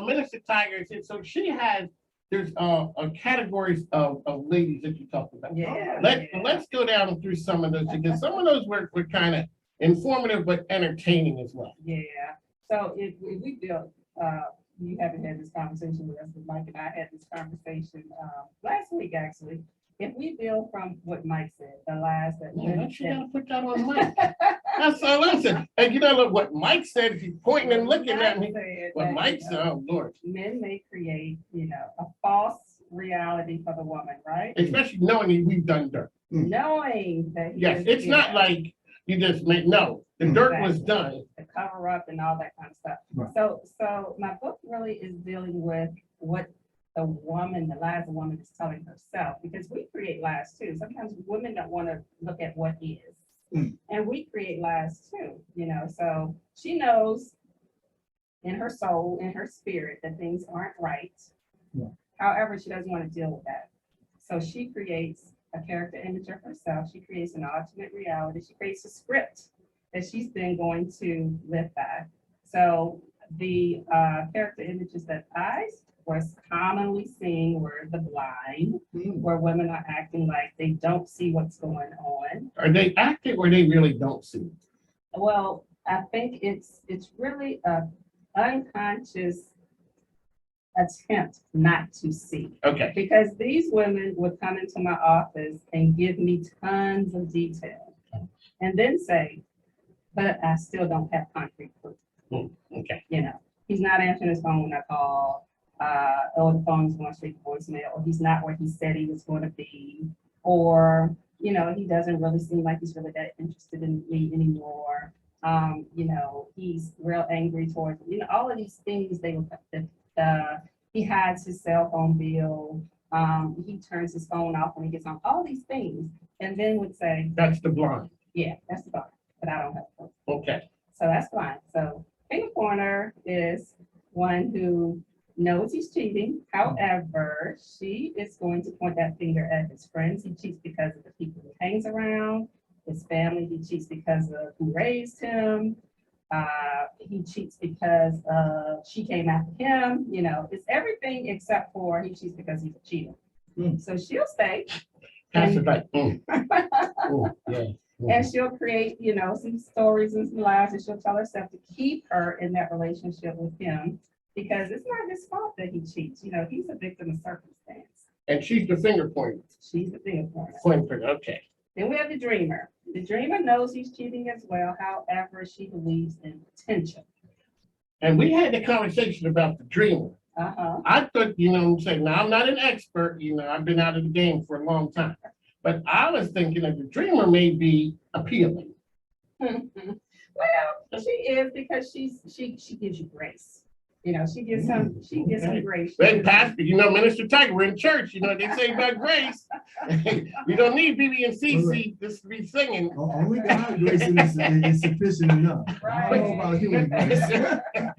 Minister Tiger said, so she has, there's categories of ladies that you talked about. Yeah. Let's go down through some of those, because some of those were kind of informative but entertaining as well. Yeah. So if we built, you haven't had this conversation with us, but Mike and I had this conversation last week actually. If we build from what Mike said, the lies that You gotta put that on Mike. That's all I said. And you know, look what Mike said, he's pointing and looking at me. What Mike said, oh Lord. Men may create, a false reality for the woman, right? Especially knowing we've done dirt. Knowing that Yes, it's not like you just made, no, the dirt was done. The cover up and all that kind of stuff. Right. So my book really is dealing with what the lies the woman is telling herself, because we create lies too. Sometimes women don't want to look at what is. And we create lies too, so she knows in her soul, in her spirit, that things aren't right. Yeah. However, she doesn't want to deal with that. So she creates a character image of herself. She creates an alternate reality. She creates a script that she's then going to live by. So the character images that I was commonly seeing were the blind, where women are acting like they don't see what's going on. Are they acting or they really don't see? Well, I think it's really a unconscious attempt not to see. Okay. Because these women would come into my office and give me tons of detail and then say, but I still don't have concrete proof. Okay. He's not answering his phone when I call. Or the phone's going straight to voicemail, or he's not where he said he was going to be, or he doesn't really seem like he's really that interested in me anymore. He's real angry towards all of these things. He hides his cell phone bill. He turns his phone off when he gets on. All these things, and then would say, "That's the blind." Yeah, that's the blind, but I don't have proof. Okay. So that's blind. So finger pointer is one who knows he's cheating. However, she is going to point that finger at his friends. He cheats because of the people he hangs around, his family. He cheats because of who raised him. He cheats because she came after him. It's everything except for he cheats because he's a cheater. So she'll stay. That's right. Yeah. And she'll create, some stories and some lies, and she'll tell herself to keep her in that relationship with him. Because it's not his fault that he cheats. He's a victim of circumstance. And she's the finger pointer. She's the finger pointer. Pointer, okay. Then we have the dreamer. The dreamer knows he's cheating as well. However, she believes in potential. And we had the conversation about the dreamer. I thought, I'm saying, now I'm not an expert, I've been out of the game for a long time. But I was thinking that the dreamer may be appealing. Well, she is, because she gives you grace. She gives some grace. Hey, Pastor, Minister Tiger, we're in church, they say about grace. We don't need BB and CC just to be singing. Only God's grace is sufficient enough. Right. I don't know about human grace,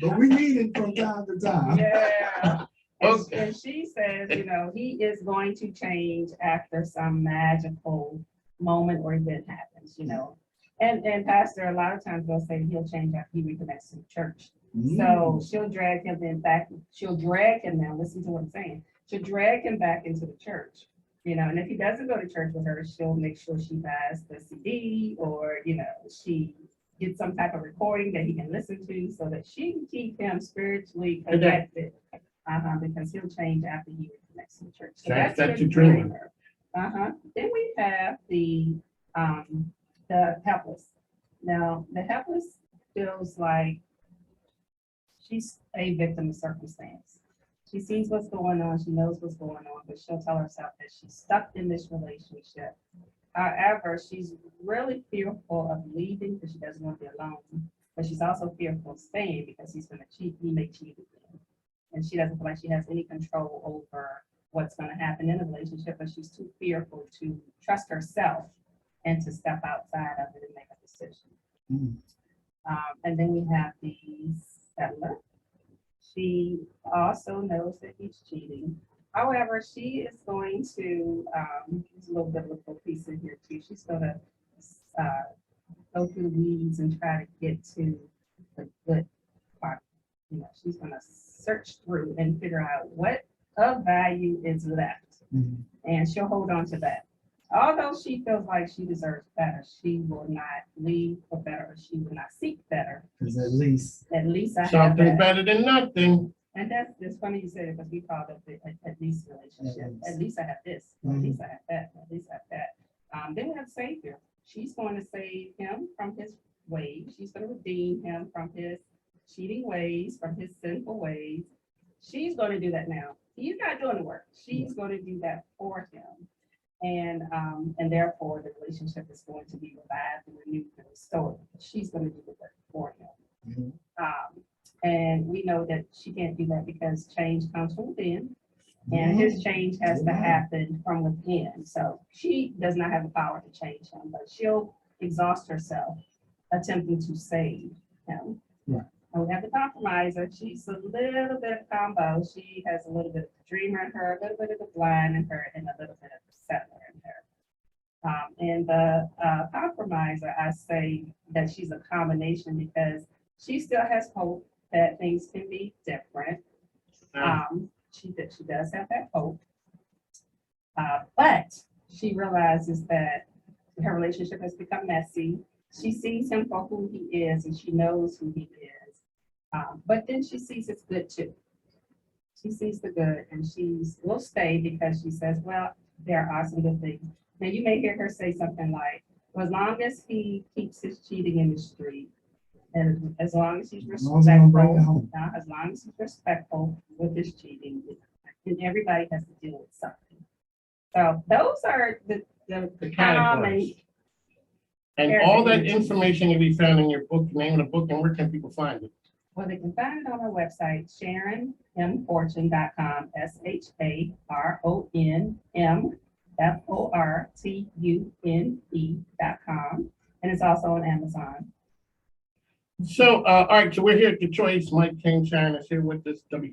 but we need it from time to time. Yeah. And she says, he is going to change after some magical moment or event happens, And Pastor, a lot of times they'll say he'll change after he reconnects to the church. So she'll drag him back. She'll drag him now. Listen to what I'm saying. She'll drag him back into the church, and if he doesn't go to church with her, she'll make sure she buys the CD, or, she gets some type of recording that he can listen to, so that she can keep him spiritually connected. Because he'll change after he reconnects to the church. So that's your dreamer. Then we have the helpless. Now, the helpless feels like she's a victim of circumstance. She sees what's going on, she knows what's going on, but she'll tell herself that she's stuck in this relationship. However, she's really fearful of leaving because she doesn't want to be alone. But she's also fearful of staying because he's going to cheat, he may cheat again. And she doesn't feel like she has any control over what's going to happen in the relationship, but she's too fearful to trust herself and to step outside of it and make a decision. And then we have the settler. She also knows that he's cheating. However, she is going to, there's a little bit of a piece in here too. She's going to go through the weeds and try to get to the good part. She's going to search through and figure out what of value is left. Mhm. And she'll hold on to that. Although she feels like she deserves better, she will not leave for better. She will not seek better. Cause at least, At least I have Something that. better than nothing. And it's funny you said it because we call it the at least relationship. At least. At least I have this. At least I have that. At least I have that. Then we have Savior. She's going to save him from his ways. She's going to redeem him from his cheating ways, from his sinful ways. She's going to do that now. He's not doing the work. She's going to do that for him. And therefore the relationship is going to be revived and renewed and restored. She's going to do the work for him. Mhm. And we know that she can't do that because change comes from within, and his change has to happen from within. So she does not have the power to change him, but she'll exhaust herself attempting to save him. Right. And we have the compromiser. She's a little bit of combo. She has a little bit of the dreamer in her, a little bit of the blind in her, and a little bit of the settler in her. And the compromiser, I say that she's a combination because she still has hope that things can be different. She does have that hope. But she realizes that her relationship has become messy. She sees him for who he is and she knows who he is. But then she sees it's good too. She sees the good and will stay because she says, well, there are some good things. Now you may hear her say something like, well, as long as he keeps his cheating in the street, and as long as he's As long as he don't bring it respectful, home. as long as he's respectful with his cheating, and everybody has to deal with something. So those are the common. categories. And all that information can be found in your book, name of the book, and where can people find it? Well, they can find it on our website, SharonMFortune.com, SharonMFortune.com, and it's also on Amazon. So, all right, so we're here at the Choice. Mike King, Sharon is here with us,